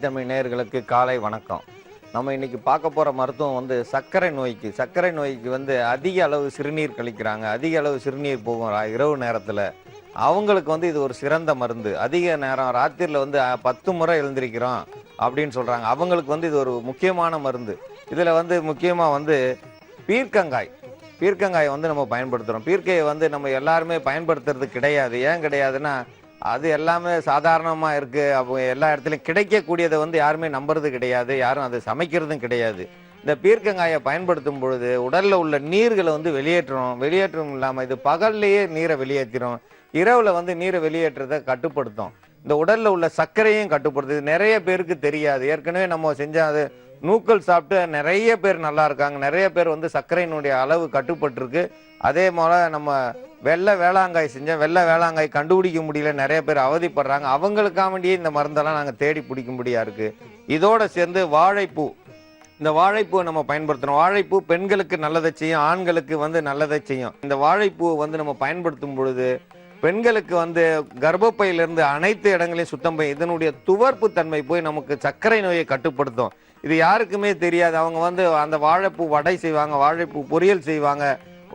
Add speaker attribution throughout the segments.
Speaker 1: தமிழ் நேயர்களுக்கு காலை வணக்கம். நம்ம இன்னைக்கு பார்க்க போற மருத்துவம் வந்து சர்க்கரை நோய்க்கு வந்து அதிக அளவு சிறுநீர் கழிக்கிறாங்க, அதிக அளவு சிறுநீர் போகும் இரவு நேரத்துல. அவங்களுக்கு வந்து இது ஒரு சிறந்த மருந்து. அதிக நேரம் ராத்திரில வந்து 10 முறை எழுந்திருக்கிறோம் அப்படின்னு சொல்றாங்க. அவங்களுக்கு வந்து இது ஒரு முக்கியமான மருந்து. இதுல வந்து முக்கியமா வந்து பீர்க்கங்காய் வந்து நம்ம பயன்படுத்துறோம். பீர்க்கையை வந்து நம்ம எல்லாருமே பயன்படுத்துறது கிடையாது. ஏன் கிடையாதுன்னா, அது எல்லாமே சாதாரணமா இருக்கு. அப்போ எல்லா இடத்துலையும் கிடைக்கக்கூடியதை வந்து யாருமே நம்புறது கிடையாது, யாரும் அதை சமைக்கிறதும் கிடையாது. இந்த பீர்க்கங்காயை பயன்படுத்தும் பொழுது உடல்ல உள்ள நீர்களை வந்து வெளியேற்றம் இல்லாம இது பகல்லையே நீரை வெளியேற்றிடும், இரவுல வந்து நீரை வெளியேற்றதை கட்டுப்படுத்தும். இந்த உடல்ல உள்ள சர்க்கரையும் கட்டுப்படுத்துது. நிறைய பேருக்கு தெரியாது. ஏற்கனவே நம்ம செஞ்ச அது நூக்கல் சாப்பிட்டு நிறைய பேர் நல்லா இருக்காங்க. நிறைய பேர் வந்து சர்க்கரையினுடைய அளவு கட்டுப்பட்டுருக்கு. அதே போல நம்ம வெள்ளை வேளாங்காய் கண்டுபிடிக்க முடியல, நிறைய பேர் அவதிப்படுறாங்க. அவங்களுக்காக வேண்டியே இந்த மருந்தெல்லாம் நாங்கள் தேடி பிடிக்கும்படியா இருக்கு. இதோட சேர்ந்து இந்த வாழைப்பூவை நம்ம பயன்படுத்துறோம். வாழைப்பூ பெண்களுக்கு நல்லதை செய்யும், ஆண்களுக்கு வந்து நல்லதை செய்யும். இந்த வாழைப்பூவை வந்து நம்ம பயன்படுத்தும் பொழுது பெண்களுக்கு வந்து கர்ப்பப்பையிலிருந்து அனைத்து இடங்களையும் சுத்தம் போய் இதனுடைய துவர்ப்பு தன்மை போய் நமக்கு சர்க்கரை நோயை கட்டுப்படுத்தும். இது யாருக்குமே தெரியாது. அவங்க வந்து அந்த வாழைப்பூ வடை செய்வாங்க, வாழைப்பூ பொரியல் செய்வாங்க,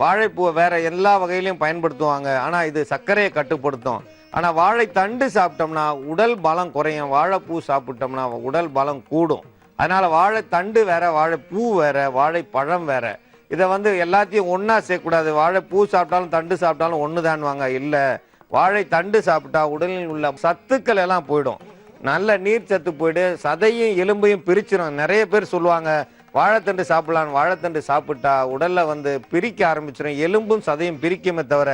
Speaker 1: வாழைப்பூவை வேற எல்லா வகையிலையும் பயன்படுத்துவாங்க. ஆனா இது சர்க்கரையை கட்டுப்படுத்தும். ஆனா வாழைத்தண்டு சாப்பிட்டோம்னா உடல் பலம் குறையும், வாழைப்பூ சாப்பிட்டோம்னா உடல் பலம் கூடும். அதனால வாழைத்தண்டு வேற, வாழைப்பூ வேற, வாழைப்பழம் வேற. இதை வந்து எல்லாத்தையும் ஒன்னா சேர்க்கக்கூடாது. வாழைப்பூ சாப்பிட்டாலும் தண்டு சாப்பிட்டாலும் ஒண்ணுதான்வாங்க. இல்ல, வாழைத்தண்டு சாப்பிட்டா உடலில் உள்ள சத்துக்கள் எல்லாம் போயிடும், நல்ல நீர் சத்து போயிடு, சதையும் எலும்பையும் பிரிச்சிடும். நிறைய பேர் சொல்லுவாங்க வாழைத்தண்டு சாப்பிடலான்னு. வாழைத்தண்டு சாப்பிட்டா உடல்ல வந்து பிரிக்க ஆரம்பிச்சிடும், எலும்பும் சதையும் பிரிக்குமே தவிர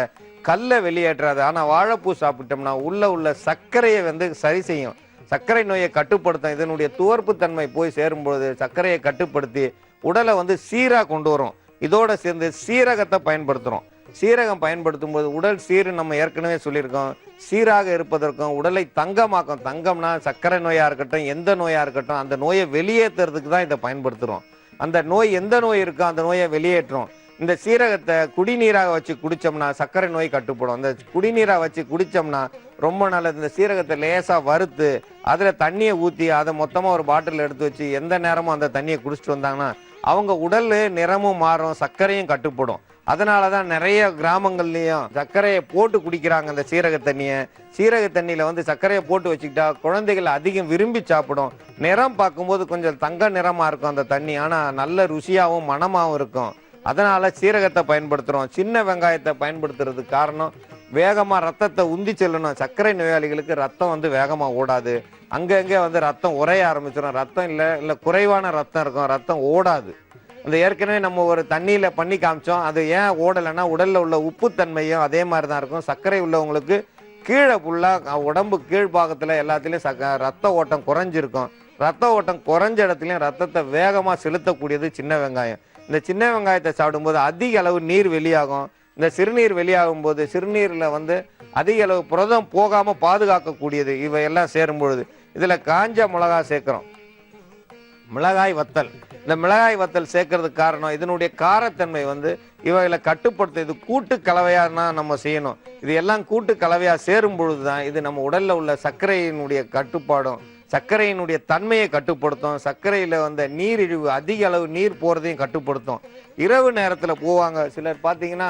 Speaker 1: கல்லை வெளியேற்றாது. ஆனா வாழைப்பூ சாப்பிட்டோம்னா உள்ள சர்க்கரையை வந்து சரி செய்யும், சர்க்கரை நோயை கட்டுப்படுத்தும். இதனுடைய துவர்ப்பு தன்மை போய் சேரும்பொழுது சர்க்கரையை கட்டுப்படுத்தி உடலை வந்து சீரா கொண்டு வரும். இதோட சேர்ந்து சீரகத்தை பயன்படுத்துறோம். சீரகம் பயன்படுத்தும் போது உடல் சீர், நம்ம ஏற்கனவே சொல்லியிருக்கோம், சீராக இருப்பதற்கும் உடலை தங்கமாக்கும். தங்கம்னா சர்க்கரை நோயா இருக்கட்டும், எந்த நோயா இருக்கட்டும், அந்த நோயை வெளியேற்றுறதுக்கு தான் இதை பயன்படுத்துறோம். அந்த நோய் எந்த நோய் இருக்கோ அந்த நோயை வெளியேற்றும். இந்த சீரகத்தை குடிநீராக வச்சு குடிச்சோம்னா சர்க்கரை நோய் கட்டுப்படும். அந்த குடிநீராக வச்சு குடிச்சோம்னா ரொம்ப நல்லது. இந்த சீரகத்தை லேசா வறுத்து அதுல தண்ணியை ஊற்றி அதை மொத்தமா ஒரு பாட்டில் எடுத்து வச்சு எந்த நேரமும் அந்த தண்ணியை குடிச்சிட்டு வந்தாங்கன்னா அவங்க உடல் நிறமும் மாறும், சர்க்கரையும் கட்டுப்படும். அதனாலதான் நிறைய கிராமங்கள்லயும் சர்க்கரையை போட்டு குடிக்கிறாங்க. அந்த சீரக தண்ணியில வந்து சர்க்கரையை போட்டு வச்சுக்கிட்டா குழந்தைகள் அதிகம் விரும்பி சாப்பிடும். நிறம் பார்க்கும்போது கொஞ்சம் தங்க நிறமா இருக்கும் அந்த தண்ணி, ஆனா நல்ல ருசியாகவும் மணமாவும் இருக்கும். அதனால சீரகத்தை பயன்படுத்துறோம். சின்ன வெங்காயத்தை பயன்படுத்துறதுக்கு காரணம் வேகமா ரத்தத்தை உந்தி செல்லணும். சர்க்கரை நோயாளிகளுக்கு ரத்தம் வந்து வேகமா ஓடாது, அங்கங்கே வந்து ரத்தம் உறைய ஆரம்பிச்சிடும். ரத்தம் இல்ல குறைவான ரத்தம் இருக்கும், ரத்தம் ஓடாது. அந்த ஏற்கனவே நம்ம ஒரு தண்ணியில பண்ணி காமிச்சோம். அது ஏன் ஓடலைன்னா உடல்ல உள்ள உப்புத்தன்மையும் அதே மாதிரி தான் இருக்கும். சர்க்கரை உள்ளவங்களுக்கு கீழே ஃபுல்லா உடம்பு கீழ்பாகத்துல எல்லாத்துலயும் ரத்த ஓட்டம் குறைஞ்சிருக்கும். ரத்த ஓட்டம் குறைஞ்ச இடத்துலயும் ரத்தத்தை வேகமா செலுத்தக்கூடியது சின்ன வெங்காயம். இந்த சின்ன வெங்காயத்தை சாப்பிடும்போது அதிக அளவு நீர் வெளியாகும். இந்த சிறுநீர் வெளியாகும் போது சிறுநீர்ல வந்து அதிக அளவு புரதம் போகாம பாதுகாக்கக்கூடியது. இவையெல்லாம் சேரும் பொழுது இதுல காஞ்ச மிளகாய் சேர்க்கிறோம், மிளகாய் வத்தல். இந்த மிளகாய் வத்தல் சேர்க்கறதுக்கு காரணம் இதனுடைய காரத்தன்மை வந்து இவைகளை கட்டுப்படுத்த. இது கூட்டு கலவையா தான் நம்ம செய்யணும். இது எல்லாம் கூட்டு கலவையா சேரும் பொழுதுதான் இது நம்ம உடல்ல உள்ள சர்க்கரையினுடைய கட்டுப்பாடும், சர்க்கரையினுடைய தன்மையை கட்டுப்படுத்தும். சர்க்கரையில வந்த நீரிழிவு, அதிக அளவு நீர் போறதையும் கட்டுப்படுத்தும். இரவு நேரத்துல போவாங்க சிலர், பாத்தீங்கன்னா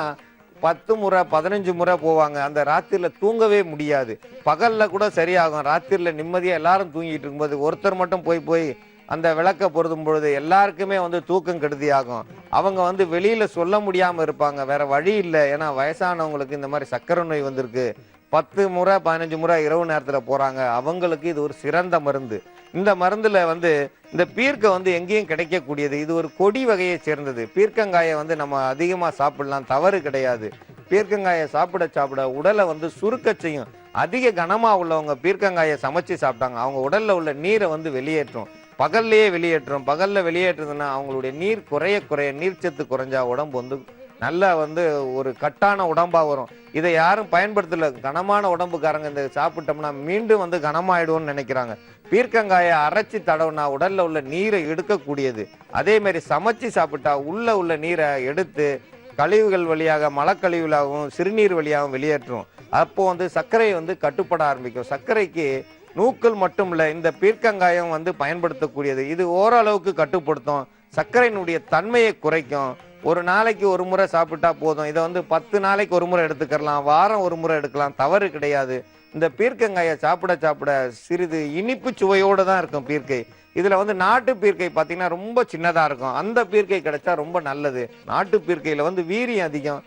Speaker 1: 10 முறை 15 முறை போவாங்க. அந்த ராத்திரில தூங்கவே முடியாது. பகல்ல கூட சரியாகும், ராத்திரில நிம்மதியா எல்லாரும் தூங்கிட்டு இருக்கும்போது ஒருத்தர் மட்டும் போய் அந்த விளக்க பொருத்தும் பொழுது எல்லாருக்குமே வந்து தூக்கம் கெடுதி ஆகும். அவங்க வந்து வெளியில சொல்ல முடியாம இருப்பாங்க, வேற வழி இல்லை. ஏன்னா வயசானவங்களுக்கு இந்த மாதிரி சர்க்கரை நோய் வந்திருக்கு, 10 முறை 15 முறை இரவு நேரத்துல போறாங்க. அவங்களுக்கு இது ஒரு சிறந்த மருந்து. இந்த மருந்துல வந்து இந்த பீர்க்கை வந்து எங்கேயும் கிடைக்கக்கூடியது. இது ஒரு கொடி வகையை சேர்ந்தது. பீர்க்கங்காயை வந்து நம்ம அதிகமா சாப்பிடலாம், தவறு கிடையாது. பீர்க்கங்காயை சாப்பிட உடலை வந்து சுருக்க செய்யும். அதிக கனமா உள்ளவங்க பீர்க்கங்காயை சமைச்சு சாப்பிட்டாங்க அவங்க உடல்ல உள்ள நீரை வந்து வெளியேற்றும், பகல்லையே வெளியேற்றும். பகல்ல வெளியேற்றுதுன்னா அவங்களுடைய நீர் குறைய நீர்ச்சத்து குறைஞ்சா உடம்பு வந்து நல்லா வந்து ஒரு கட்டான உடம்பா வரும். இதை யாரும் பயன்படுத்தல. கனமான உடம்புக்காரங்க இந்த சாப்பிட்டோம்னா மீண்டும் வந்து கனமாயிடுவோம்னு நினைக்கிறாங்க. பீர்க்கங்காயை அரைச்சி தடவுனா உடல்ல உள்ள நீரை எடுக்கக்கூடியது. அதே மாதிரி சமைச்சு சாப்பிட்டா உள்ள நீரை எடுத்து கழிவுகள் வழியாக, மலக்கழிவுகளாகவும் சிறுநீர் வழியாகவும் வெளியேற்றும். அப்போ வந்து சர்க்கரை வந்து கட்டுப்பட ஆரம்பிக்கும். சர்க்கரைக்கு நூக்கல் மட்டும் இல்ல, இந்த பீர்க்கங்காயம் வந்து பயன்படுத்தக்கூடியது. இது ஓரளவுக்கு கட்டுப்படுத்தும், சர்க்கரையினுடைய தன்மையை குறைக்கும். ஒரு நாளைக்கு ஒரு முறை சாப்பிட்டா போதும். இதை வந்து 10 நாளைக்கு ஒரு முறை எடுத்துக்கலாம், வாரம் ஒரு முறை எடுக்கலாம், தவறு கிடையாது. இந்த பீர்க்கங்காயை சாப்பிட சாப்பிட சிறிது இனிப்பு சுவையோடு தான் இருக்கும் பீர்க்கை. இதுல வந்து நாட்டு பீர்க்கை பார்த்தீங்கன்னா ரொம்ப சின்னதா இருக்கும். அந்த பீர்க்கை கிடைச்சா ரொம்ப நல்லது. நாட்டு பீர்க்கையில வந்து வீரியம் அதிகம்,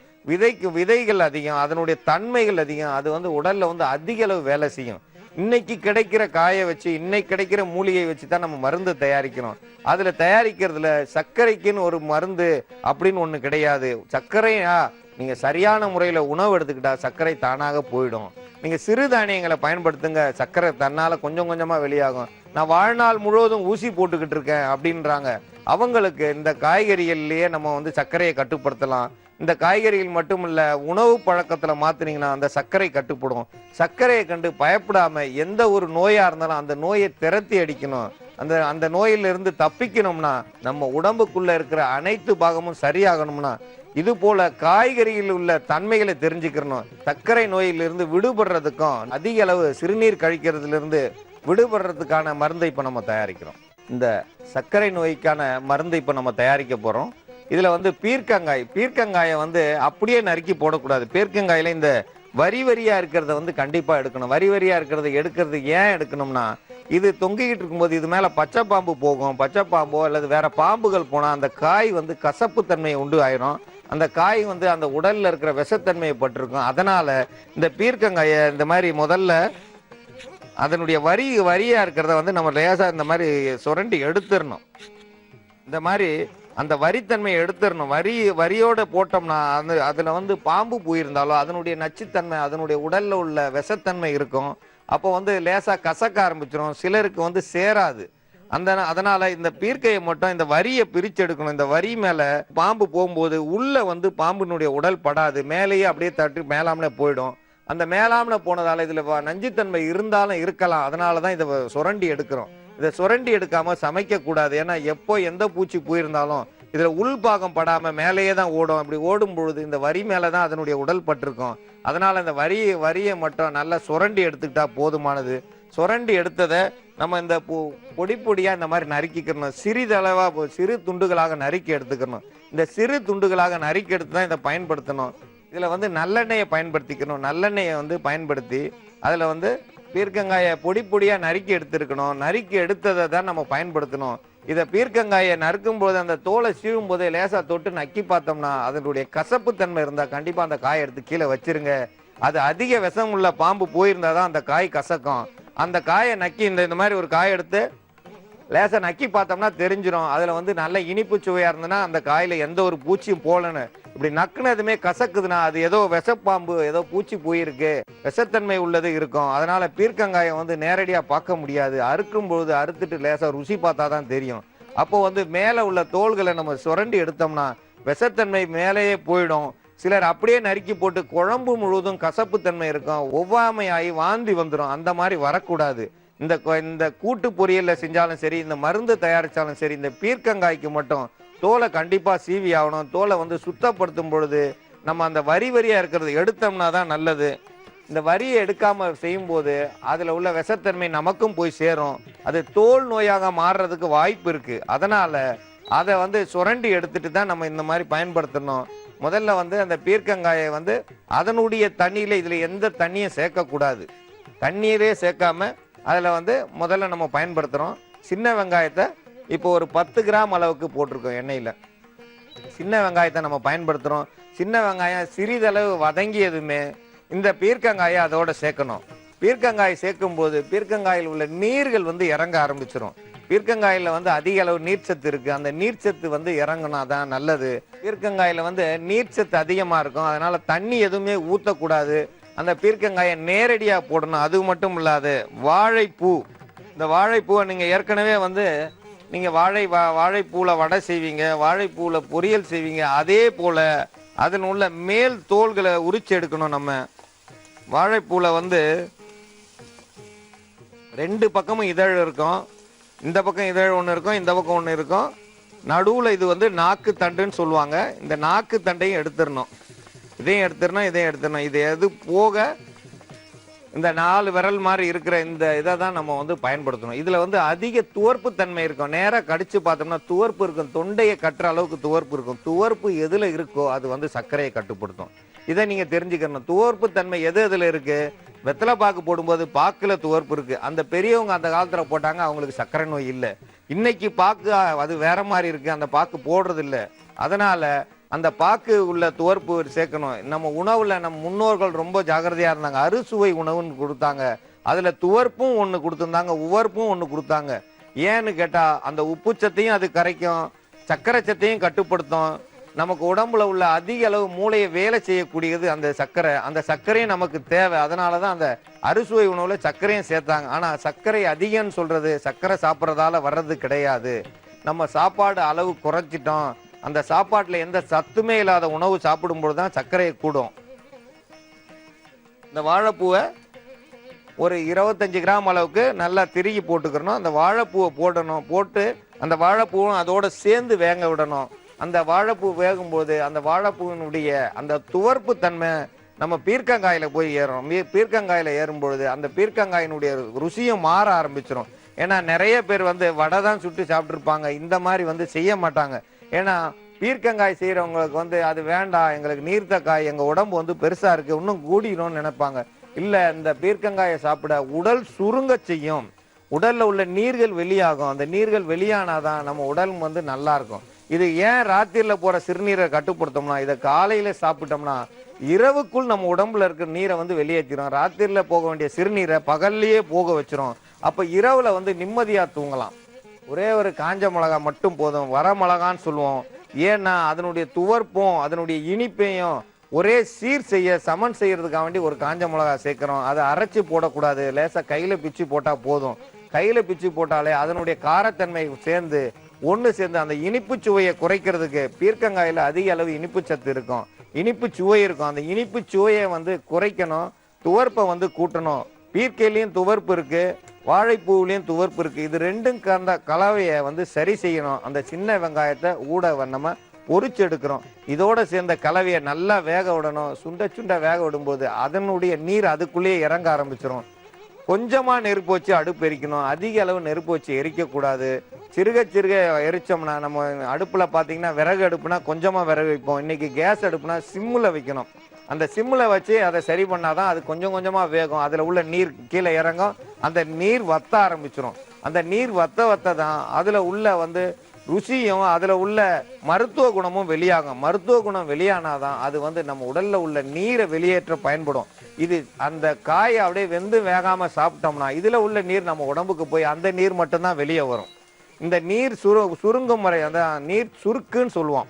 Speaker 1: விதைகள் அதிகம், அதனுடைய தன்மைகள் அதிகம். அது வந்து உடல்ல வந்து அதிக அளவு வேலை செய்யும். இன்னைக்கு கிடைக்கிற காயை வச்சு, இன்னைக்கு கிடைக்கிற மூலிகை வச்சு தான் நம்ம மருந்து தயாரிக்கிறோம். அதுல தயாரிக்கிறதுல சர்க்கரைக்குன்னு ஒரு மருந்து அப்படின்னு ஒண்ணு கிடையாது. சர்க்கரையா நீங்க சரியான முறையில உணவு எடுத்துக்கிட்டா சர்க்கரை தானாக போயிடும். நீங்க சிறுதானியங்களை பயன்படுத்துங்க, சர்க்கரை தன்னால கொஞ்சம் கொஞ்சமா வெளியாகும். நான் வாழ்நாள் முழுவதும் ஊசி போட்டுக்கிட்டு இருக்கேன் அப்படின்றாங்க. அவங்களுக்கு இந்த காய்கறிகள்லயே நம்ம வந்து சர்க்கரையை கட்டுப்படுத்தலாம். இந்த காய்கறிகள் மட்டும் இல்ல, உணவு பழக்கத்துல மாத்தினீங்கன்னா அந்த சர்க்கரை கட்டுப்படும். சர்க்கரையை கண்டு பயப்படாம எந்த ஒரு நோயா இருந்தாலும் அந்த நோயை திரட்டி அடிக்கணும். அந்த நோயிலிருந்து தப்பிக்கணும்னா, நம்ம உடம்புக்குள்ள இருக்கிற அனைத்து பாகமும் சரியாகணும்னா, இது போல காய்கறியில் உள்ள தன்மைகளை தெரிஞ்சுக்கணும். சர்க்கரை நோயிலிருந்து விடுபடுறதுக்கும், அதிக அளவு சிறுநீர் கழிக்கிறதுல இருந்து விடுபடுறதுக்கான மருந்தை இப்ப நம்ம தயாரிக்கிறோம். இந்த சர்க்கரை நோய்க்கான மருந்து இப்ப நம்ம தயாரிக்க போறோம். இதுல வந்து பீர்க்கங்காயை வந்து அப்படியே நறுக்கி போடக்கூடாது. பீர்க்கங்காயில இந்த வரியா இருக்கிறத வந்து கண்டிப்பா எடுக்கணும். வரியா இருக்கிறத எடுக்கிறது ஏன் எடுக்கணும்னா, இது தொங்கிக்கிட்டு இருக்கும்போது இது மேல பச்சை பாம்பு போகும். பச்சை பாம்போ அல்லது வேற பாம்புகள் போனா அந்த காய் வந்து கசப்பு தன்மையை உண்டு ஆயிரும். அந்த காய் வந்து அந்த உடல்ல இருக்கிற விஷத்தன்மையை பட்டிருக்கும். அதனால இந்த பீர்க்கங்காயை இந்த மாதிரி முதல்ல அதனுடைய வரியா இருக்கிறத வந்து நம்ம லேசா இந்த மாதிரி சுரண்டி எடுத்துடணும். இந்த மாதிரி அந்த வரித்தன்மையை எடுத்துடணும். வரியோட போட்டோம்னா அதுல வந்து பாம்பு போயிருந்தாலோ அதனுடைய நச்சுத்தன்மை, அதனுடைய உடல்ல உள்ள விஷத்தன்மை இருக்கும். அப்போ வந்து லேசா கசக்க ஆரம்பிச்சிடும், சிலருக்கு வந்து சேராது. அதனால இந்த பீர்க்கையை மட்டும் இந்த வரியை பிரிச்சு எடுக்கணும். இந்த வரி மேல பாம்பு போகும்போது உள்ள வந்து பாம்பினுடைய உடல் படாது, மேலேயே அப்படியே தட்டி மேலாமலே போயிடும். அந்த மேலாமல போனதால இதுல நஞ்சுத்தன்மை இருந்தாலும் இருக்கலாம். அதனாலதான் இதை சுரண்டி எடுக்கிறோம். இதை சுரண்டி எடுக்காம சமைக்க கூடாது. ஏன்னா எப்போ எந்த பூச்சி போயிருந்தாலும் இதுல உள் பாகம் படாம மேலேயே தான் ஓடும். அப்படி ஓடும் பொழுது இந்த வரி மேலதான் அதனுடைய உடல் பட்டிருக்கும். அதனால இந்த வரியை மட்டும் நல்லா சுரண்டி எடுத்துக்கிட்டா போதுமானது. சுரண்டி எடுத்ததை நம்ம இந்த பொடியா இந்த மாதிரி நறுக்கிக்கணும். சிறிதளவா சிறு துண்டுகளாக நறுக்கி எடுத்துக்கணும். இந்த சிறு துண்டுகளாக நறுக்கி எடுத்து தான் இதை பயன்படுத்தணும். இதுல வந்து நல்லெண்ணெயை பயன்படுத்திக்கணும். நல்லெண்ணெயை வந்து பயன்படுத்தி அதுல வந்து பீர்க்கங்காயை பொடியா நறுக்கி எடுத்துருக்கணும். நறுக்கி எடுத்ததை தான் நம்ம பயன்படுத்தணும். இதை பீர்க்கங்காயை நறுக்கும் போது அந்த தோலை சீவும் போதே லேசா தொட்டு நக்கி பார்த்தோம்னா அதனுடைய கசப்பு தன்மை இருந்தா கண்டிப்பா அந்த காயை எடுத்து கீழே வச்சிருங்க. அது அதிக விஷம் உள்ள பாம்பு போயிருந்தாதான் அந்த காய் கசக்கும். அந்த காயை நக்கி இந்த மாதிரி ஒரு காய் எடுத்து லேசா நக்கி பார்த்தோம்னா தெரிஞ்சிடும். அதுல வந்து நல்ல இனிப்பு சுவையா இருந்ததுன்னா அந்த காயில எந்த ஒரு பூச்சியும் போலன்னு. இப்படி நக்குனதுமே கசக்குதுன்னா அது ஏதோ விஷப்பாம்பு, ஏதோ பூச்சி போயிருக்கு, விஷத்தன்மை உள்ளது இருக்கும். அதனால பீர்க்கங்காயை வந்து நேரடியா பார்க்க முடியாது. அறுக்கும் பொழுது அறுத்துட்டு லேசா ருசி பார்த்தா தான் தெரியும். அப்போ வந்து மேல உள்ள தோள்களை நம்ம சுரண்டி எடுத்தோம்னா விஷத்தன்மை மேலேயே போயிடும். சிலர் அப்படியே நறுக்கி போட்டு குழம்பு முழுவதும் கசப்பு தன்மை இருக்கும், ஒவ்வாமையாகி வாந்தி வந்துடும். அந்த மாதிரி வரக்கூடாது. இந்த கூட்டு பொரியல்ல செஞ்சாலும் சரி, இந்த மருந்து தயாரிச்சாலும் சரி, இந்த பீர்க்கங்காய்க்கு மட்டும் தோலை கண்டிப்பா சீவி ஆகணும். தோலை வந்து சுத்தப்படுத்தும் பொழுது நம்ம அந்த வரியா இருக்கிறது எடுத்தோம்னா தான் நல்லது. இந்த வரியை எடுக்காம செய்யும் போது அதுல உள்ள விஷத்தன்மை நமக்கும் போய் சேரும். அது தோல் நோயாக மாறுறதுக்கு வாய்ப்பு இருக்கு. அதனால அதை வந்து சுரண்டி எடுத்துட்டு தான் நம்ம இந்த மாதிரி பயன்படுத்தணும். முதல்ல வந்து அந்த பீர்க்கங்காயை வந்து அதனுடைய தண்ணியில இதுல எந்த தண்ணியும் சேர்க்கக்கூடாது. தண்ணீரே சேர்க்காம அதில் வந்து முதல்ல நம்ம பயன்படுத்துகிறோம். சின்ன வெங்காயத்தை இப்போ ஒரு 10 கிராம் அளவுக்கு போட்டிருக்கோம் எண்ணெயில். சின்ன வெங்காயத்தை நம்ம பயன்படுத்துகிறோம். சின்ன வெங்காயம் சிறிதளவு வதங்கியதுமே இந்த பீர்க்கங்காயை அதோட சேர்க்கணும். பீர்க்கங்காய் சேர்க்கும் போது பீர்க்கங்காயில் உள்ள நீர்கள் வந்து இறங்க ஆரம்பிச்சிடும். பீர்க்கங்காயில் வந்து அதிக அளவு நீர்ச்சத்து இருக்கு. அந்த நீர்ச்சத்து வந்து இறங்கினா தான் நல்லது. பீர்க்கங்காயில வந்து நீர்ச்சத்து அதிகமாக இருக்கும். அதனால தண்ணி எதுவுமே ஊற்றக்கூடாது. அந்த பீர்க்கங்காயை நேரடியாக போடணும். அது மட்டும் இல்லாது வாழைப்பூ, இந்த வாழைப்பூவை நீங்கள் ஏற்கனவே வந்து நீங்கள் வாழைப்பூவில் வடை செய்வீங்க, வாழைப்பூவில் பொரியல் செய்வீங்க. அதே போல் அதில் உள்ள மேல் தோள்களை உரிச்சு எடுக்கணும். நம்ம வாழைப்பூவில் வந்து 2 பக்கமும் இதழ் இருக்கும். இந்த பக்கம் இதழ் ஒன்று இருக்கும், இந்த பக்கம் ஒன்று இருக்கும். நடுவில் இது வந்து நாக்கு தண்டுன்னு சொல்லுவாங்க. இந்த நாக்கு தண்டையும் எடுத்துடணும். இதையும் எடுத்துடணும், இதையும் எடுத்துடணும். இது எது போக இந்த 4 விரல் மாதிரி இருக்கிற இந்த இதை தான் நம்ம வந்து பயன்படுத்தணும். இதுல வந்து அதிக துவர்ப்பு தன்மை இருக்கும். நேரா கடிச்சு பார்த்தோம்னா துவர்ப்பு இருக்கும். தொண்டையை கட்டுற அளவுக்கு துவர்ப்பு இருக்கும். துவர்ப்பு எதுல இருக்கோ அது வந்து சர்க்கரையை கட்டுப்படுத்தும். இதை நீங்க தெரிஞ்சுக்கணும். துவர்ப்பு தன்மை எது எதுல இருக்கு? வெத்தலை பாக்கு போடும்போது பாக்குல துவர்ப்பு இருக்கு. அந்த பெரியவங்க அந்த காலத்துல போட்டாங்க, அவங்களுக்கு சர்க்கரை நோய் இல்லை. இன்னைக்கு பாக்கு அது வேற மாதிரி இருக்கு, அந்த பாக்கு போடுறது இல்லை. அதனால அந்த பாக்கு உள்ள துவர்ப்பு சேர்க்கணும். நம்ம உணவுல நம்ம முன்னோர்கள் ரொம்ப ஜாகிரதையா இருந்தாங்க. அறுசுவை உணவுன்னு கொடுத்தாங்க. அதுல துவர்ப்பும் ஒண்ணு கொடுத்துருந்தாங்க, உவர்ப்பும் ஒண்ணு கொடுத்தாங்க. ஏன்னு கேட்டா அந்த உப்பு சத்தையும் அது கரைக்கும், சர்க்கரை சத்தையும் கட்டுப்படுத்தும். நமக்கு உடம்புல உள்ள அதிக அளவு மூளையை வேலை செய்யக்கூடியது அந்த சர்க்கரை. அந்த சர்க்கரையும் நமக்கு தேவை. அதனாலதான் அந்த அறுசுவை உணவுல சர்க்கரையும் சேர்த்தாங்க. ஆனா சர்க்கரை அதிகம்னு சொல்றது சர்க்கரை சாப்பிட்றதால வர்றது கிடையாது. நம்ம சாப்பாடு அளவு குறைச்சிட்டோம், அந்த சாப்பாட்டுல எந்த சத்துமே இல்லாத உணவு சாப்பிடும்போது தான் சர்க்கரையை கூடும். இந்த வாழைப்பூவை ஒரு 25 கிராம் அளவுக்கு நல்லா திருகி போட்டுக்கிறணும். அந்த வாழைப்பூவை போடணும். போட்டு அந்த வாழைப்பூவும் அதோட சேர்ந்து வேக விடணும். அந்த வாழைப்பூ வேகும்போது அந்த வாழைப்பூவினுடைய அந்த துவர்ப்பு தன்மை நம்ம பீர்க்கங்காயில போய் ஏறும். பீர்க்கங்காயில ஏறும்பொழுது அந்த பீர்க்கங்காயினுடைய ருசியும் மாற ஆரம்பிச்சிடும். ஏன்னா நிறைய பேர் வந்து வடை தான் சுட்டு சாப்பிட்டுருப்பாங்க, இந்த மாதிரி வந்து செய்ய மாட்டாங்க. ஏன்னா பீர்க்கங்காய் செய்யறவங்களுக்கு வந்து அது வேண்டாம், எங்களுக்கு நீர்த்த காய், எங்க உடம்பு வந்து பெருசா இருக்கு, இன்னும் கூடிடும்னு நினைப்பாங்க. இல்ல, இந்த பீர்க்கங்காயை சாப்பிட உடல் சுருங்க செய்யும், உடல்ல உள்ள நீர்கள் வெளியாகும். அந்த நீர்கள் வெளியானாதான் நம்ம உடல் வந்து நல்லா இருக்கும். இது ஏன் ராத்திரில போற சிறுநீரை கட்டுப்படுத்தோம்னா, இதை காலையில சாப்பிட்டோம்னா இரவுக்குள் நம்ம உடம்புல இருக்கிற நீரை வந்து வெளியேற்றிடும். ராத்திரில போக வேண்டிய சிறுநீரை பகல்லையே போக வச்சிரும். அப்ப இரவுல வந்து நிம்மதியா தூங்கலாம். ஒரே ஒரு காஞ்ச மிளகா மட்டும் போதும், வர மிளகான்னு சொல்லுவோம். ஏன்னா அதனுடைய துவர்ப்பும் அதனுடைய இனிப்பையும் ஒரே சீர் செய்ய சமன் செய்யறதுக்காக வேண்டி ஒரு காஞ்ச மிளகா சேர்க்கிறோம். அதை அரைச்சு போடக்கூடாது, லேசா கையில பிச்சு போட்டா போதும். கையில பிச்சு போட்டாலே அதனுடைய காரத்தன்மை சேர்ந்து ஒன்று சேர்ந்து அந்த இனிப்பு சுவையை குறைக்கிறதுக்கு பீர்க்கங்காயில அதிக அளவு இனிப்பு சத்து இருக்கும், இனிப்பு சுவை இருக்கும். அந்த இனிப்பு சுவையை வந்து குறைக்கணும், துவர்ப்பை வந்து கூட்டணும். பீர்க்கையிலையும் துவர்ப்பு இருக்கு, வாழைப்பூவிலையும் துவர்ப்பு இருக்கு. இது ரெண்டும் கலந்த கலவையை வந்து சரி செய்யணும். அந்த சின்ன வெங்காயத்தை ஊட நம்ம பொரிச்சு எடுக்கிறோம். இதோட சேர்ந்த கலவையை நல்லா வேக விடணும். சுண்ட சுண்ட வேக விடும்போது அதனுடைய நீர் அதுக்குள்ளேயே இறங்க ஆரம்பிச்சிடும். கொஞ்சமா நெருப்பு வச்சு அடுப்பு எரிக்கணும், அதிக அளவு நெருப்பு வச்சு எரிக்கக்கூடாது. சிறுக சிறுக எரிச்சோம்னா, நம்ம அடுப்புல பாத்தீங்கன்னா விறகு அடுப்புனா கொஞ்சமா விறகு வைப்போம், இன்னைக்கு கேஸ் அடுப்புனா சிம்முல வைக்கணும். அந்த சிம்முல வச்சு அதை சரி பண்ணாதான் அது கொஞ்சம் கொஞ்சமா வேகும், அதுல உள்ள நீர் கீழே இறங்கும், அந்த நீர் வத்த ஆரம்பிச்சிடும். அந்த நீர் வத்த தான் அதுல உள்ள வந்து ருசியும் அதுல உள்ள மருத்துவ குணமும் வெளியாகும். மருத்துவ குணம் வெளியானாதான் அது வந்து நம்ம உடல்ல உள்ள நீரை வெளியேற்ற பயன்படும். இது அந்த காயை அப்படியே வெந்து வேகாம சாப்பிட்டோம்னா இதுல உள்ள நீர் நம்ம உடம்புக்கு போய் அந்த நீர் மட்டும்தான் வெளியே வரும். இந்த நீர் சுருங்கும் முறை, அந்த நீர் சுருக்குன்னு சொல்லுவோம்.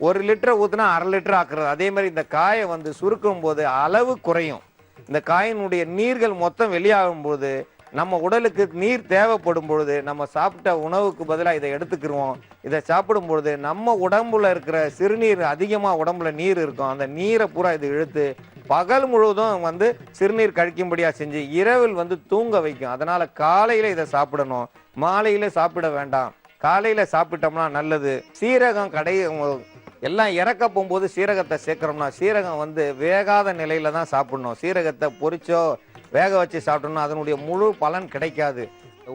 Speaker 1: 1 லிட்டர் ஊத்துனா 1/2 லிட்டர் ஆக்குறது. அதே மாதிரி இந்த காயை வந்து சுருக்கும் போது அளவு குறையும். இந்த காயினுடைய நீர்கள் மொத்தம் வெளியாகும் போது நம்ம உடலுக்கு நீர் தேவைப்படும் பொழுது நம்ம சாப்பிட்ட உணவுக்கு பதிலாக இதை எடுத்துக்கிருவோம். இதை சாப்பிடும் பொழுது நம்ம உடம்புல இருக்கிற சிறுநீர் அதிகமாக உடம்புல நீர் இருக்கும், அந்த நீரை பூரா இது இழுத்து பகல் முழுவதும் வந்து சிறுநீர் கழிக்கும்படியா செஞ்சு இரவில் வந்து தூங்க வைக்கும். அதனால காலையில இதை சாப்பிடணும், மாலையில சாப்பிட வேண்டாம். காலையில சாப்பிட்டோம்னா நல்லது. சீரகம் எல்லாம் இறக்க போகும்போது சீரகத்தை சேர்க்கிறோம்னா, சீரகம் வந்து வேகாத நிலையில தான் சாப்பிடணும். சீரகத்தை பொரிச்சோ வேக வச்சு சாப்பிட்டோம்னா அதனுடைய முழு பலன் கிடைக்காது.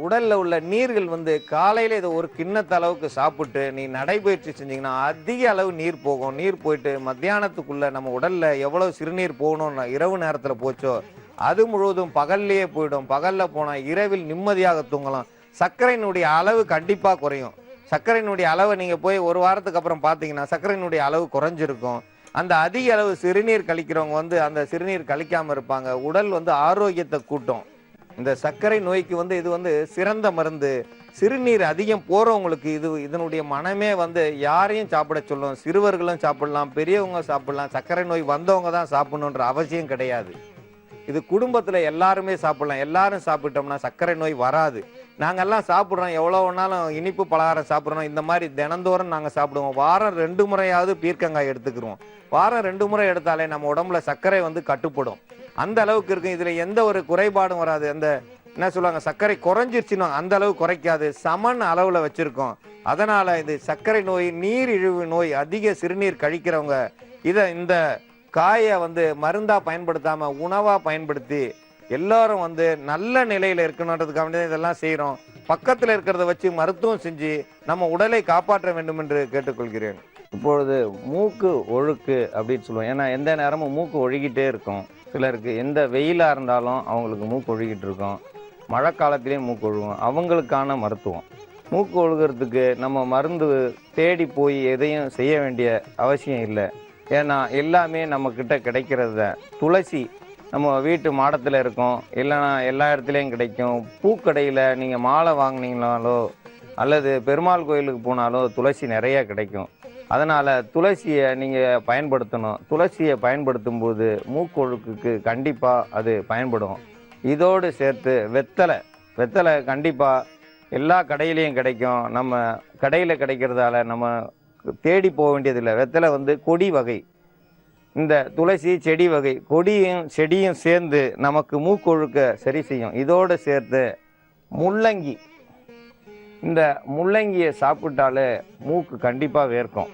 Speaker 1: உடல்ல உள்ள நீர்கள் வந்து காலையில இதை ஒரு கிண்ணத்து அளவுக்கு சாப்பிட்டு நீ நடைபயிற்சி செஞ்சீங்கன்னா அதிக அளவு நீர் போகும். நீர் போயிட்டு மத்தியானத்துக்குள்ள நம்ம உடல்ல எவ்வளவு சிறுநீர் போகணும்னு இரவு நேரத்துல போச்சோ அது முழுவதும் பகல்லையே போயிடும். பகல்ல போனா இரவில் நிம்மதியாக தூங்கலாம். சர்க்கரையினுடைய அளவு கண்டிப்பா குறையும். சர்க்கரையினுடைய அளவை நீங்க போய் ஒரு வாரத்துக்கு அப்புறம் பாத்தீங்கன்னா சர்க்கரையினுடைய அளவு குறைஞ்சிருக்கும். அந்த அதிக அளவு சிறுநீர் கழிக்கிறவங்க வந்து அந்த சிறுநீர் கழிக்காம இருப்பாங்க. உடல் வந்து ஆரோக்கியத்தை கூட்டும். இந்த சர்க்கரை நோய்க்கு வந்து இது வந்து சிறந்த மருந்து. சிறுநீர் அதிகம் போறவங்களுக்கு இதனுடைய மனமே வந்து யாரையும் சாப்பிட சொல்லும். சிறுவர்களும் சாப்பிடலாம், பெரியவங்க சாப்பிடலாம். சர்க்கரை நோய் வந்தவங்க தான் சாப்பிடணுன்ற அவசியம் கிடையாது. இது குடும்பத்துல எல்லாருமே சாப்பிடலாம். எல்லாரும் சாப்பிட்டோம்னா சர்க்கரை நோய் வராது. நாங்கெல்லாம் சாப்பிட்றோம், எவ்வளோ வேணாலும் இனிப்பு பலகாரம் சாப்பிட்றோம். இந்த மாதிரி தினந்தோறும் நாங்கள் சாப்பிடுவோம். வாரம் 2 முறையாவது பீர்க்கங்காய் எடுத்துக்கிறோம். வாரம் 2 முறை எடுத்தாலே நம்ம உடம்புல சர்க்கரை வந்து கட்டுப்படும். அந்த அளவுக்கு இருக்கும். இதுல எந்த ஒரு குறைபாடும் வராது. அந்த என்ன சொல்லுவாங்க, சர்க்கரை குறைஞ்சிருச்சுன்னு அந்த அளவு குறைக்காது, சமன் அளவுல வச்சிருக்கோம். அதனால இது சர்க்கரை நோய், நீரிழிவு நோய், அதிக சிறுநீர் கழிக்கிறவங்க இந்த காயை வந்து மருந்தா பயன்படுத்தாம உணவா பயன்படுத்தி எல்லாரும் வந்து நல்ல நிலையில இருக்கணுன்றதுக்காக இதெல்லாம் செய்யறோம். பக்கத்துல இருக்கிறத வச்சு மருத்துவம் செஞ்சு நம்ம உடலை காப்பாற்ற வேண்டும் என்று கேட்டுக்கொள்கிறேன். இப்பொழுது மூக்கு ஒழுக்கு அப்படின்னு சொல்லுவோம். ஏன்னா எந்த நேரமும் மூக்கு ஒழுகிட்டே இருக்கும். சிலருக்கு எந்த வெயிலா இருந்தாலும் அவங்களுக்கு மூக்கு ஒழுகிட்டு இருக்கும். மழை காலத்திலேயே மூக்கு ஒழுகும். அவங்களுக்கான மருத்துவம். மூக்கு ஒழுகிறதுக்கு நம்ம மருந்து தேடி போய் எதையும் செய்ய வேண்டிய அவசியம் இல்லை. ஏன்னா எல்லாமே நம்மக்கிட்ட கிடைக்கிறது தான். துளசி நம்ம வீட்டு மாடத்தில் இருக்கும், இல்லைன்னா எல்லா இடத்துலையும் கிடைக்கும். பூக்கடையில் நீங்கள் மாலை வாங்கினீங்கனாலோ அல்லது பெருமாள் கோயிலுக்கு போனாலோ துளசி நிறைய கிடைக்கும். அதனால் துளசியை நீங்கள் பயன்படுத்தணும். துளசியை பயன்படுத்தும் போது மூக்கொழுக்குக்கு கண்டிப்பாக அது பயன்படும். இதோடு சேர்த்து வெத்தலை கண்டிப்பாக எல்லா கடையிலையும் கிடைக்கும். நம்ம கடையில் கிடைக்கிறதால நம்ம தேடி போக வேண்டியதில்லை. வெத்தலை வந்து கொடி வகை. இந்த துளசி செடி வகை. கொடியும் செடியும் சேர்ந்து நமக்கு மூக்கொழுக்க சரி செய்யும். இதோடு சேர்த்து முள்ளங்கி, இந்த முள்ளங்கியை சாப்பிட்டாலே மூக்கு கண்டிப்பாக வேர்க்கும்.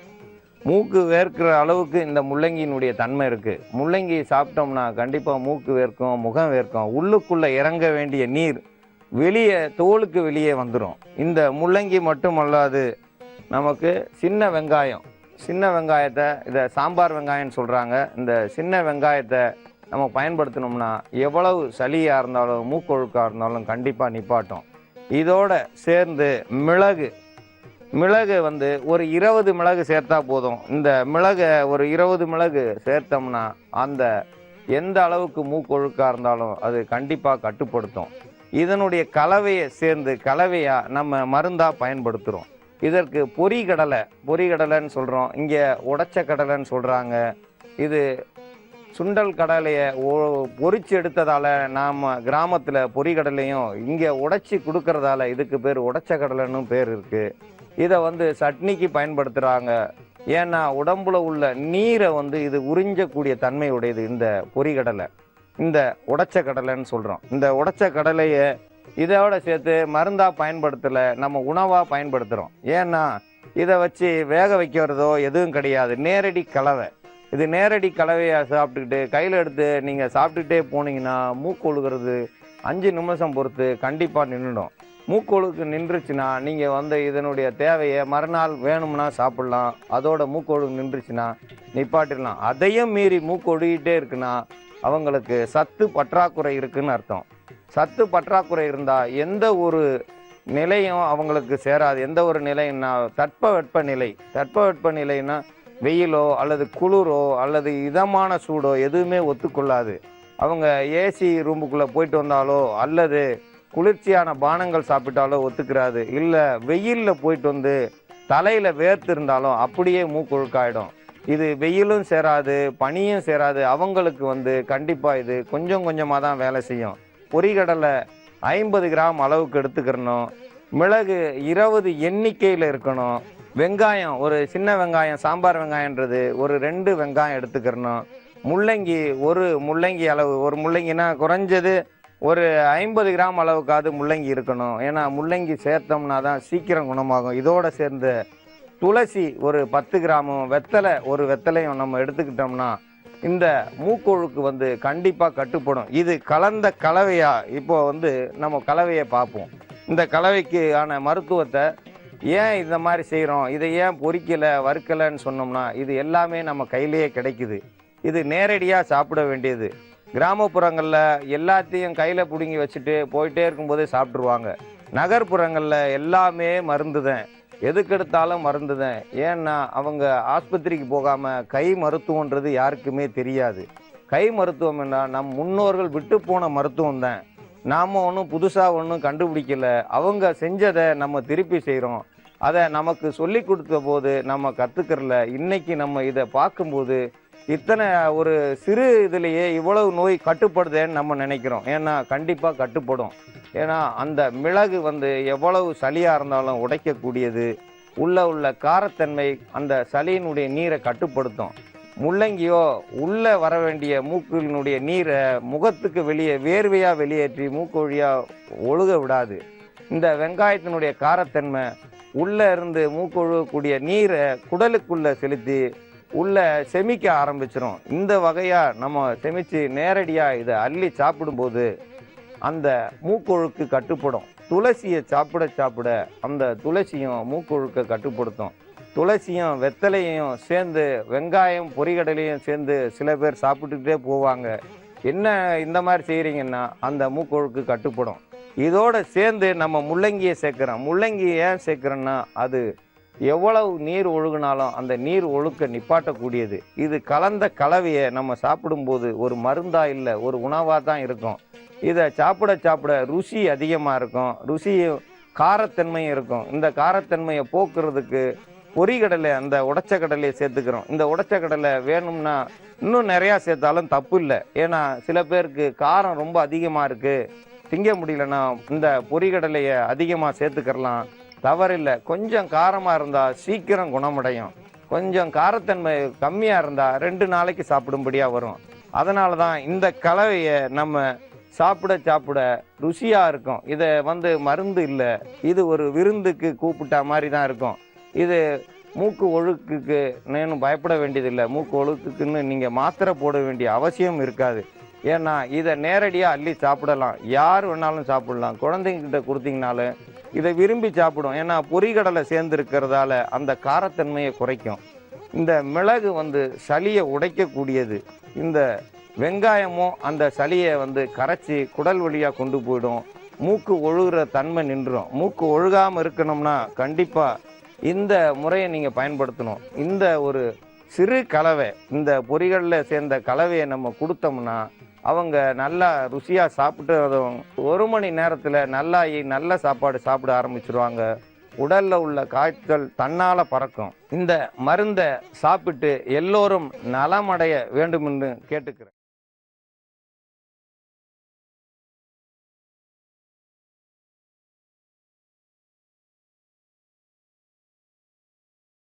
Speaker 1: மூக்கு வேர்க்கிற அளவுக்கு இந்த முள்ளங்கியினுடைய தன்மை இருக்குது. முள்ளங்கி சாப்பிட்டோம்னா கண்டிப்பாக மூக்கு வேர்க்கும், முகம் வேர்க்கும். உள்ளுக்குள்ளே இறங்க வேண்டிய நீர் வெளியே தோலுக்கு வெளியே வந்துடும். இந்த முள்ளங்கி மட்டுமல்லாது நமக்கு சின்ன வெங்காயத்தை இதை சாம்பார் வெங்காயம்னு சொல்கிறாங்க. இந்த சின்ன வெங்காயத்தை நம்ம பயன்படுத்தினோம்னா எவ்வளவு சளியாக இருந்தாலும் மூக்கொழுக்காக இருந்தாலும் கண்டிப்பாக நிப்பாட்டும். இதோட சேர்ந்து மிளகு வந்து ஒரு 20 மிளகு சேர்த்தா போதும். இந்த மிளகை ஒரு 20 மிளகு சேர்த்தோம்னா அந்த எந்த அளவுக்கு மூக்கொழுக்காக இருந்தாலும் அது கண்டிப்பாக கட்டுப்படுத்தும். இதனுடைய கலவையை சேர்ந்து கலவையாக நம்ம மருந்தாக பயன்படுத்துகிறோம். இதற்கு பொரிகடலைன்னு சொல்கிறோம், இங்கே உடைச்ச கடலைன்னு சொல்கிறாங்க. இது சுண்டல் கடலையை பொரிச்சு எடுத்ததால் நாம் கிராமத்தில் பொரிகடலையும் இங்கே உடைச்சி கொடுக்கறதால இதுக்கு பேர் உடைச்ச கடலைன்னு பேர் இருக்குது. இதை வந்து சட்னிக்கு பயன்படுத்துகிறாங்க. ஏன்னா உடம்புல உள்ள நீரை வந்து இது உறிஞ்சக்கூடிய தன்மை உடையது இந்த பொரிகடலை. இந்த உடைச்ச கடலைன்னு சொல்கிறோம். இந்த உடைச்ச கடலையை இதோட சேர்த்து மருந்தாக பயன்படுத்தலை, நம்ம உணவாக பயன்படுத்துகிறோம். ஏன்னா இதை வச்சு வேக வைக்கிறதோ எதுவும் கிடையாது. நேரடி கலவை. இது நேரடி கலவையாக சாப்பிட்டுக்கிட்டு கையில் எடுத்து நீங்கள் சாப்பிட்டுக்கிட்டே போனீங்கன்னா மூக்கொழுகிறது 5 நிமிஷம் பொறுத்து கண்டிப்பாக நின்றுடும். மூக்கொழுக்கு நின்றுச்சுன்னா நீங்கள் வந்து இதனுடைய தேவையை மறுநாள் வேணும்னா சாப்பிட்லாம். அதோட மூக்கொழுக்கு நின்றுச்சுன்னா நிப்பாட்டிடலாம். அதையும் மீறி மூக்கொழுகிட்டே இருக்குன்னா அவங்களுக்கு சத்து பற்றாக்குறை இருக்குன்னு அர்த்தம். சத்து பற்றாக்குறை இருந்தால் எந்த ஒரு நிலையும் அவங்களுக்கு சேராது. எந்த ஒரு நிலைன்னா தட்பவெட்ப நிலைன்னா வெயிலோ அல்லது குளிரோ அல்லது இதமான சூடோ எதுவுமே ஒத்துக்கொள்ளாது. அவங்க ஏசி ரூமுக்குள்ளே போயிட்டு வந்தாலோ அல்லது குளிர்ச்சியான பானங்கள் சாப்பிட்டாலோ ஒத்துக்கிறாது. இல்லை வெயிலில் போயிட்டு வந்து தலையில் வேர்த்து இருந்தாலும் அப்படியே மூக்கொழுக்காயிடும். இது வெயிலும் சேராது, பனியும் சேராது. அவங்களுக்கு வந்து கண்டிப்பாக இது கொஞ்சம் கொஞ்சமாக தான் வேலை செய்யும். பொரிகடலை 50 கிராம் அளவுக்கு எடுத்துக்கிறணும். மிளகு 20 எண்ணிக்கையில் இருக்கணும். வெங்காயம் ஒரு சின்ன வெங்காயம், சாம்பார் வெங்காயன்றது ஒரு 2 வெங்காயம் எடுத்துக்கிறணும். முள்ளங்கி ஒரு முள்ளங்கி அளவு, ஒரு முள்ளங்கினா குறைஞ்சது ஒரு 50 கிராம் அளவுக்காவது முள்ளங்கி இருக்கணும். ஏன்னா முள்ளங்கி சேர்த்தோம்னா தான் சீக்கிரம் குணமாகும். இதோட சேர்ந்து துளசி ஒரு 10 கிராமும் ஒரு வெத்தலையும் நம்ம எடுத்துக்கிட்டோம்னா இந்த மூக்கொழுக்கு வந்து கண்டிப்பாக கட்டுப்படும். இது கலந்த கலவையா? இப்போ வந்து நம்ம கலவையை பார்ப்போம். இந்த கலவைக்கு ஆன மருத்துவத்தை ஏன் இந்த மாதிரி செய்கிறோம், இதை ஏன் பொரிக்கலை வறுக்கலைன்னு சொன்னோம்னா இது எல்லாமே நம்ம கையிலேயே கிடைக்குது. இது நேரடியாக சாப்பிட வேண்டியது. கிராமப்புறங்களில் எல்லாத்தையும் கையில் பிடுங்கி வச்சுட்டு போயிட்டே இருக்கும்போதே சாப்பிட்ருவாங்க. நகர்ப்புறங்களில் எல்லாமே மருந்து தான், எதுக்கெடுத்தாலும் மருந்து தான். ஏன்னா அவங்க ஆஸ்பத்திரிக்கு போகாமல் கை மருத்துவன்றது யாருக்குமே தெரியாது. கை மருத்துவம் என்ன, நம் முன்னோர்கள் விட்டு போன மருத்துவம் தான். நாம் ஒன்றும் புதுசாக ஒன்றும் கண்டுபிடிக்கலை. அவங்க செஞ்சதை நம்ம திருப்பி செய்கிறோம். அதை நமக்கு சொல்லி கொடுத்த போது நம்ம கற்றுக்கிறல. இன்னைக்கு நம்ம இதை பார்க்கும்போது இத்தனை ஒரு சிறு இதுலேயே இவ்வளவு நோய் கட்டுப்படுதேன்னு நம்ம நினைக்கிறோம். ஏன்னா கண்டிப்பாக கட்டுப்படும். ஏன்னா அந்த மிளகு வந்து எவ்வளவு சளியாக இருந்தாலும் உடைக்கக்கூடியது. உள்ள காரத்தன்மை அந்த சளியினுடைய நீரை கட்டுப்படுத்தும். முள்ளங்கியோ உள்ளே வர வேண்டிய மூக்கினுடைய நீரை முகத்துக்கு வெளியே வேர்வையாக வெளியேற்றி மூக்கு வழியாக ஒழுக விடாது. இந்த வெங்காயத்தினுடைய காரத்தன்மை உள்ளே இருந்து மூக்கு ஒழுகக்கூடிய நீரை குடலுக்குள்ளே செலுத்தி உள்ள செமிக்க ஆரம்பிச்சிரும். இந்த வகையா நம்ம செமிச்சு நேரடியா இதை அள்ளி சாப்பிடும்போது அந்த மூக்கொழுக்கு கட்டுப்படும். துளசியை சாப்பிட சாப்பிட அந்த துளசியும் மூக்கொழுக்க கட்டுப்படுத்தும். துளசியும் வெத்தலையும் சேர்ந்து வெங்காயம் பொரிகடலையும் சேர்ந்து சில பேர் சாப்பிட்டுக்கிட்டே போவாங்க. என்ன இந்த மாதிரி செய்கிறீங்கன்னா அந்த மூக்கொழுக்கு கட்டுப்படும். இதோட சேர்ந்து நம்ம முள்ளங்கியை சேர்க்குறோம். முள்ளங்கி ஏன் சேர்க்குறோன்னா அது எவ்வளவு நீர் ஒழுகுனாலும் அந்த நீர் ஒழுக்க நிப்பாட்டக்கூடியது. இது கலந்த கலவையை நம்ம சாப்பிடும்போது ஒரு மருந்தா இல்லை, ஒரு உணவாக தான் இருக்கும். இதை சாப்பிட சாப்பிட ருசி அதிகமாக இருக்கும், ருசி காரத்தன்மையும் இருக்கும். இந்த காரத்தன்மையை போக்குறதுக்கு பொரிகடலை அந்த உடைச்ச கடலையை சேர்த்துக்கிறோம். இந்த உடைச்ச கடலை வேணும்னா இன்னும் நிறையா சேர்த்தாலும் தப்பு இல்லை. ஏன்னா சில பேருக்கு காரம் ரொம்ப அதிகமாக இருக்குது, திங்க முடியலன்னா இந்த பொரிகடலையை அதிகமாக சேர்த்துக்கிறலாம், தவறில்லை. கொஞ்சம் காரமாக இருந்தால் சீக்கிரம் குணமடையும். கொஞ்சம் காரத்தன்மை கம்மியாக இருந்தால் 2 நாளைக்கு சாப்பிடும்படியாக வரும். அதனால தான் இந்த கலவையை நம்ம சாப்பிட சாப்பிட ருசியாக இருக்கும். இதை மருந்து இல்லை, இது ஒரு விருந்துக்கு கூப்பிட்ட மாதிரி தான் இருக்கும். இது மூக்கு ஒழுக்குக்கு நேனும் பயப்பட வேண்டியதில்லை. மூக்கு ஒழுக்குக்குன்னு நீங்கள் மாத்திரை போட வேண்டிய அவசியம் இருக்காது. ஏன்னா இதை நேரடியாக அள்ளி சாப்பிடலாம், யார் வேணாலும் சாப்பிடலாம். குழந்தைங்கிட்ட கொடுத்தீங்கனாலும் இதை விரும்பி சாப்பிடும். ஏன்னா பொரிகடலை சேர்ந்துருக்கிறதால அந்த காரத்தன்மையை குறைக்கும். இந்த மிளகு சளியை உடைக்கக்கூடியது. இந்த வெங்காயமும் அந்த சளியை கரைச்சி குடல் வழியாக கொண்டு போயிடும். மூக்கு ஒழுகுற தன்மை நின்றுடும். மூக்கு ஒழுகாமல் இருக்கணும்னா கண்டிப்பாக இந்த முறையை நீங்கள் பயன்படுத்தணும். இந்த ஒரு சிறு கலவை, இந்த பொரிகளில் சேர்ந்த கலவையை நம்ம கொடுத்தோம்னா அவங்க நல்லா ருசியாக சாப்பிட்டு 1 மணி நேரத்தில் நல்லாயி நல்ல சாப்பாடு சாப்பிட ஆரம்பிச்சிருவாங்க. உடலில் உள்ள காய்ச்சல் தன்னால் பறக்கும். இந்த மருந்தை சாப்பிட்டு எல்லோரும் நலமடைய வேண்டும் என்று கேட்டுக்கிறேன்.